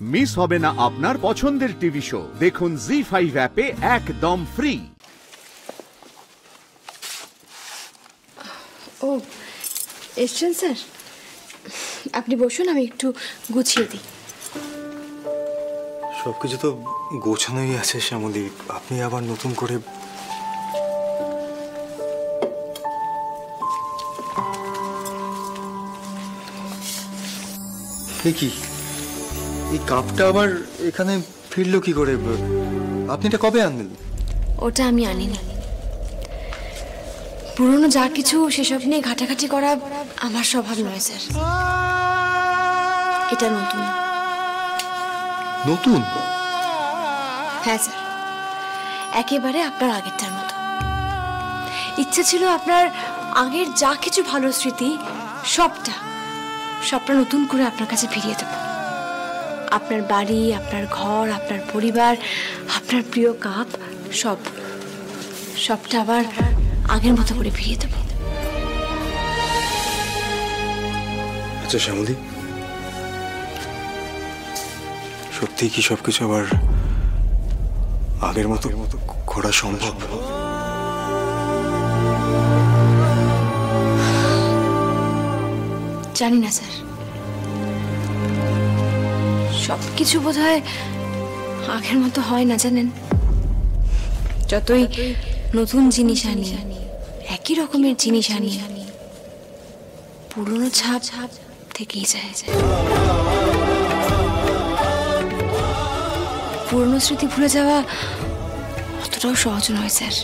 Miss হবে না আপনার পছন্দের টিভি শো। দেখুন জি5 অ্যাপে একদম ফ্রি। ও এসছেন স্যার, আপনি বসুন, আমি একটু গুছিয়ে দিই। সবকিছু তো গোছানোই আছে শ্যামলী, আপনি আবার নতুন করে। কি এই কাপটা আবার এখানে ফিরলো কি করে? আপনি এটা কবে আনলেন? ওটা আমি আনিনি, পুরনো যা কিছু সেসব নিয়ে ঘাটাঘাটি করা আমার স্বভাব নয় স্যার। এটা নতুন। নতুন? হ্যাঁ স্যার, একেবারে আপনার আগেরটার মতো। ইচ্ছে ছিল আপনার আগের যা কিছু ভালো স্মৃতি সবটা নতুন করে আপনার কাছে ফিরিয়ে দেব। আপনার বাড়ি, আপনার ঘর, আপনার পরিবার, আপনার প্রিয় কাপ, সবটা আবার আগের মতো করে ফিরিয়ে দেব। আচ্ছা শ্যামলী, সত্যি কি সবকিছু আবার আগের মতো করা সম্ভব? জানি না স্যার, সবকিছু বোধহয় আগের মতো হয় না জানেন। যতই নতুন জিনিস আনি, একই রকমের জিনিস আনি, পুরনো ছাপ থেকেই যায়। পুরনো স্মৃতি ভুলে যাওয়া অতটাও সহজ নয় স্যার।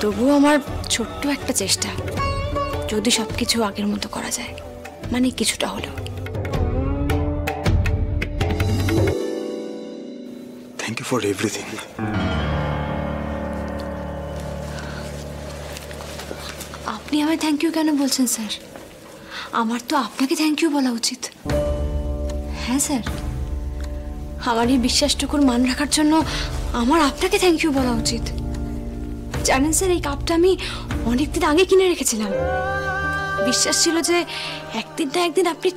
তবুও আমার ছোট্ট একটা চেষ্টা, যদি সবকিছু আগের মতো করা যায়, মানে কিছুটা হলেও। Thank you for everything. আপনি আমায় থ্যাংক ইউ কেন বলছেন স্যার? আমার তো আপনাকে থ্যাংক ইউ বলা উচিত। হ্যাঁ স্যার, আমার এই বিশ্বাসটুকুর মান রাখার জন্য আমার আপনাকে থ্যাংক ইউ বলা উচিত। জানেন স্যার, এই কাপটা আমি অনেকদিন আগে কিনে রেখেছিলাম। বিশ্বাস ছিল যে একদিন না একদিন আপনি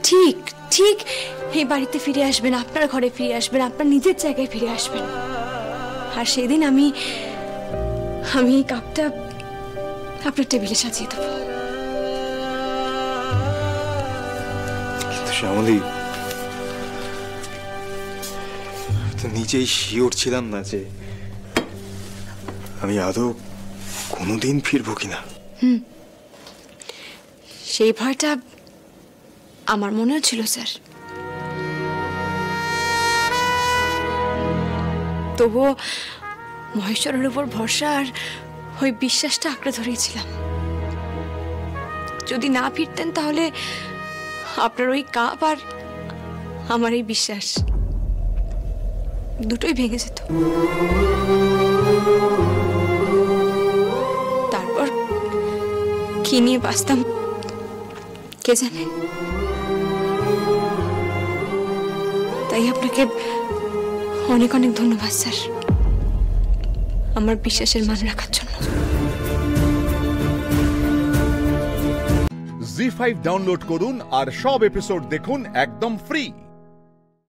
ঠিক এই বাড়িতে ফিরে আসবেন, আপনার ঘরে ফিরে আসবেন, আপনার নিজের জায়গায় ফিরে আসবেন। আর সেদিন আমি এই কাপটা আপনার টেবিলে সাজিয়ে দেবো। শ্যামলী, তো নিজেই শিওর ছিলাম না যে আমি আদৌ কোনোদিন ফিরবো কিনা। সেই ভয়টা আমার মনেও ছিল স্যার। তবুও মহেশ্বরের উপর ভরসা আর ওই বিশ্বাসটা আঁকড়ে ধরেছিলাম। যদি না ফিরতেন তাহলে আপনার ওই কাপ আর আমার এই বিশ্বাস দুটোই ভেঙে যেত। তারপর কি নিয়ে বাঁচতাম কে জানে। তাই আপনাকে অনেক ধন্যবাদ স্যার, আমার বিশ্বাসের মান রাখার জন্য। জি5 ডাউনলোড করুন আর সব এপিসোড দেখুন একদম ফ্রি।